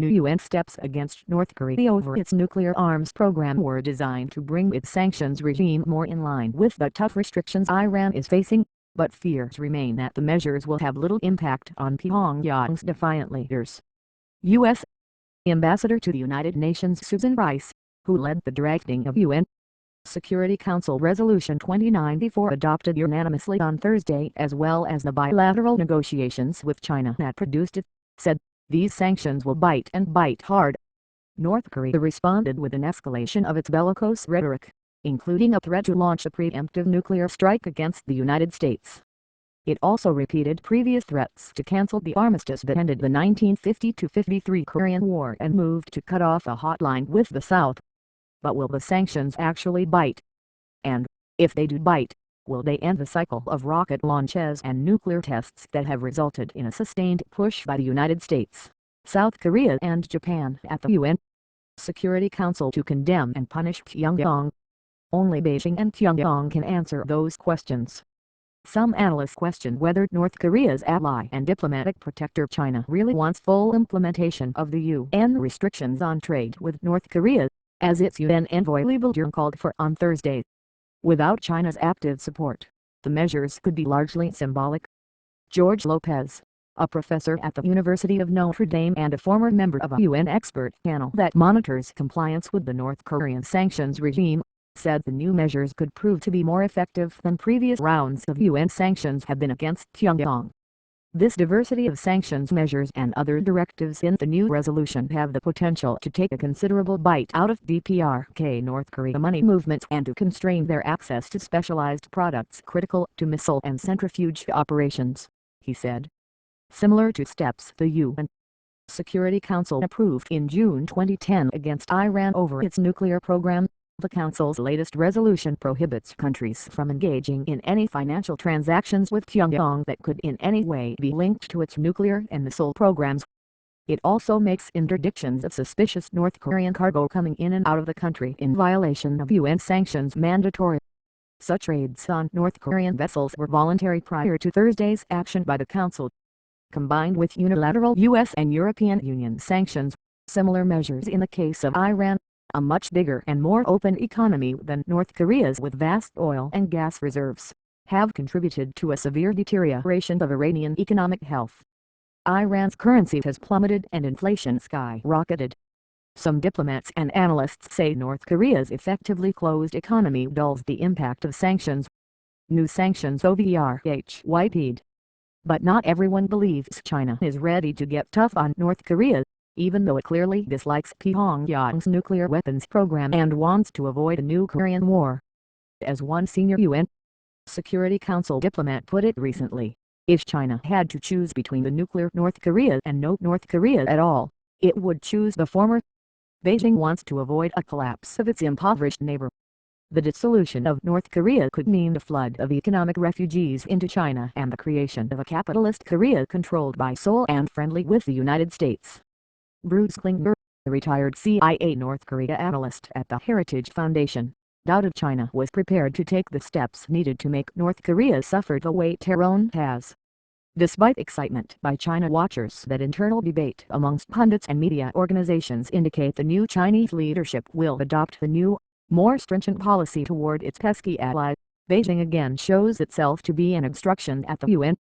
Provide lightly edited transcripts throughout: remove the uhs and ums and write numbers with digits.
New UN steps against North Korea over its nuclear arms program were designed to bring its sanctions regime more in line with the tough restrictions Iran is facing, but fears remain that the measures will have little impact on Pyongyang's defiant leaders. U.S. Ambassador to the United Nations Susan Rice, who led the drafting of UN Security Council Resolution 2094 adopted unanimously on Thursday as well as the bilateral negotiations with China that produced it, said, "These sanctions will bite and bite hard." North Korea responded with an escalation of its bellicose rhetoric, including a threat to launch a preemptive nuclear strike against the United States. It also repeated previous threats to cancel the armistice that ended the 1950-53 Korean War and moved to cut off a hotline with the South. But will the sanctions actually bite? And, if they do bite, will they end the cycle of rocket launches and nuclear tests that have resulted in a sustained push by the United States, South Korea and Japan at the UN Security Council to condemn and punish Pyongyang? Only Beijing and Pyongyang can answer those questions. Some analysts question whether North Korea's ally and diplomatic protector China really wants full implementation of the UN restrictions on trade with North Korea, as its UN envoy Lee Bilger called for on Thursday. Without China's active support, the measures could be largely symbolic. George Lopez, a professor at the University of Notre Dame and a former member of a UN expert panel that monitors compliance with the North Korean sanctions regime, said the new measures could prove to be more effective than previous rounds of UN sanctions have been against Pyongyang. This diversity of sanctions measures and other directives in the new resolution have the potential to take a considerable bite out of DPRK North Korea money movements and to constrain their access to specialized products critical to missile and centrifuge operations, he said. Similar to steps the UN Security Council approved in June 2010 against Iran over its nuclear program, the Council's latest resolution prohibits countries from engaging in any financial transactions with Pyongyang that could in any way be linked to its nuclear and missile programs. It also makes interdictions of suspicious North Korean cargo coming in and out of the country in violation of UN sanctions mandatory. Such raids on North Korean vessels were voluntary prior to Thursday's action by the Council. Combined with unilateral US and European Union sanctions, similar measures in the case of Iran, a much bigger and more open economy than North Korea's with vast oil and gas reserves, have contributed to a severe deterioration of Iranian economic health. Iran's currency has plummeted and inflation skyrocketed. Some diplomats and analysts say North Korea's effectively closed economy dulls the impact of sanctions. New sanctions overhyped. But not everyone believes China is ready to get tough on North Korea, even though it clearly dislikes Pyongyang's nuclear weapons program and wants to avoid a new Korean war. As one senior UN Security Council diplomat put it recently, if China had to choose between the nuclear North Korea and no North Korea at all, it would choose the former. Beijing wants to avoid a collapse of its impoverished neighbor. The dissolution of North Korea could mean the flood of economic refugees into China and the creation of a capitalist Korea controlled by Seoul and friendly with the United States. Bruce Klinger, a retired CIA North Korea analyst at the Heritage Foundation, doubted China was prepared to take the steps needed to make North Korea suffer the way Tehran has. Despite excitement by China watchers that internal debate amongst pundits and media organizations indicate the new Chinese leadership will adopt the new, more stringent policy toward its pesky ally, Beijing again shows itself to be an obstruction at the UN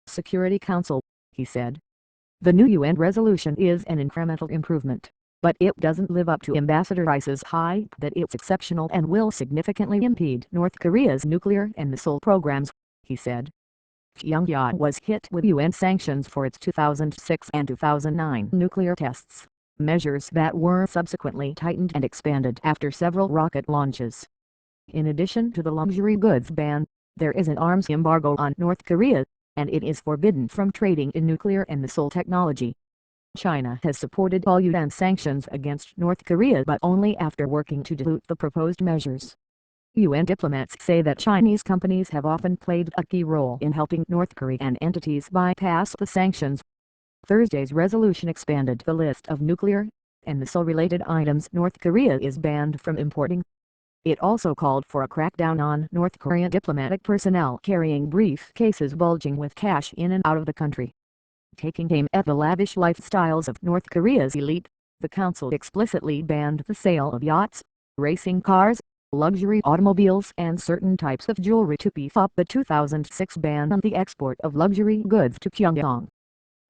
Security Council, he said. The new UN resolution is an incremental improvement, but it doesn't live up to Ambassador Rice's hype that it's exceptional and will significantly impede North Korea's nuclear and missile programs, he said. Pyongyang was hit with UN sanctions for its 2006 and 2009 nuclear tests, measures that were subsequently tightened and expanded after several rocket launches. In addition to the luxury goods ban, there is an arms embargo on North Korea, and it is forbidden from trading in nuclear and missile technology. China has supported all UN sanctions against North Korea but only after working to dilute the proposed measures. UN diplomats say that Chinese companies have often played a key role in helping North Korean entities bypass the sanctions. Thursday's resolution expanded the list of nuclear and missile-related items North Korea is banned from importing. It also called for a crackdown on North Korean diplomatic personnel carrying briefcases bulging with cash in and out of the country. Taking aim at the lavish lifestyles of North Korea's elite, the council explicitly banned the sale of yachts, racing cars, luxury automobiles and certain types of jewelry to beef up the 2006 ban on the export of luxury goods to Pyongyang.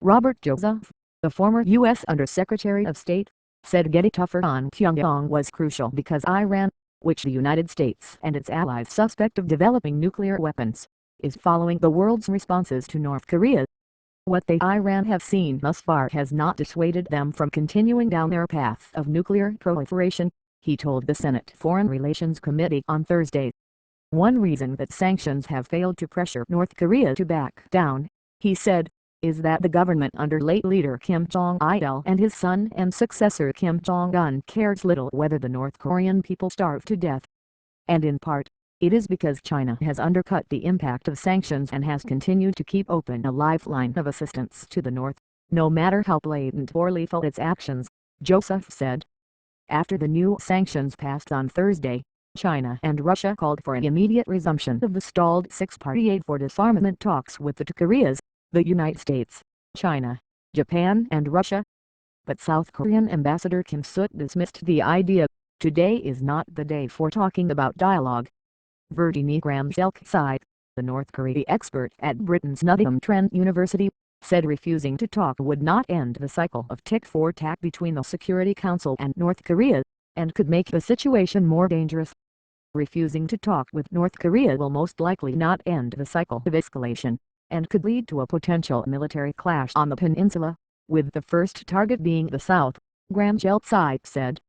Robert Joseph, the former U.S. Undersecretary of State, said getting tougher on Pyongyang was crucial because Iran, which the United States and its allies suspect of developing nuclear weapons, is following the world's responses to North Korea. What they Iran have seen thus far has not dissuaded them from continuing down their path of nuclear proliferation, he told the Senate Foreign Relations Committee on Thursday. One reason that sanctions have failed to pressure North Korea to back down, he said, is that the government under late leader Kim Jong-il and his son and successor Kim Jong-un cares little whether the North Korean people starve to death. And in part, it is because China has undercut the impact of sanctions and has continued to keep open a lifeline of assistance to the North, no matter how blatant or lethal its actions, Joseph said. After the new sanctions passed on Thursday, China and Russia called for an immediate resumption of the stalled six-party aid for disarmament talks with the two Koreas, the United States, China, Japan and Russia. But South Korean Ambassador Kim Soot dismissed the idea. Today is not the day for talking about dialogue. Virginie Gramsci, the North Korea expert at Britain's Nottingham Trent University, said refusing to talk would not end the cycle of tit-for-tat between the Security Council and North Korea, and could make the situation more dangerous. Refusing to talk with North Korea will most likely not end the cycle of escalation, and could lead to a potential military clash on the peninsula, with the first target being the South, Gramsci said.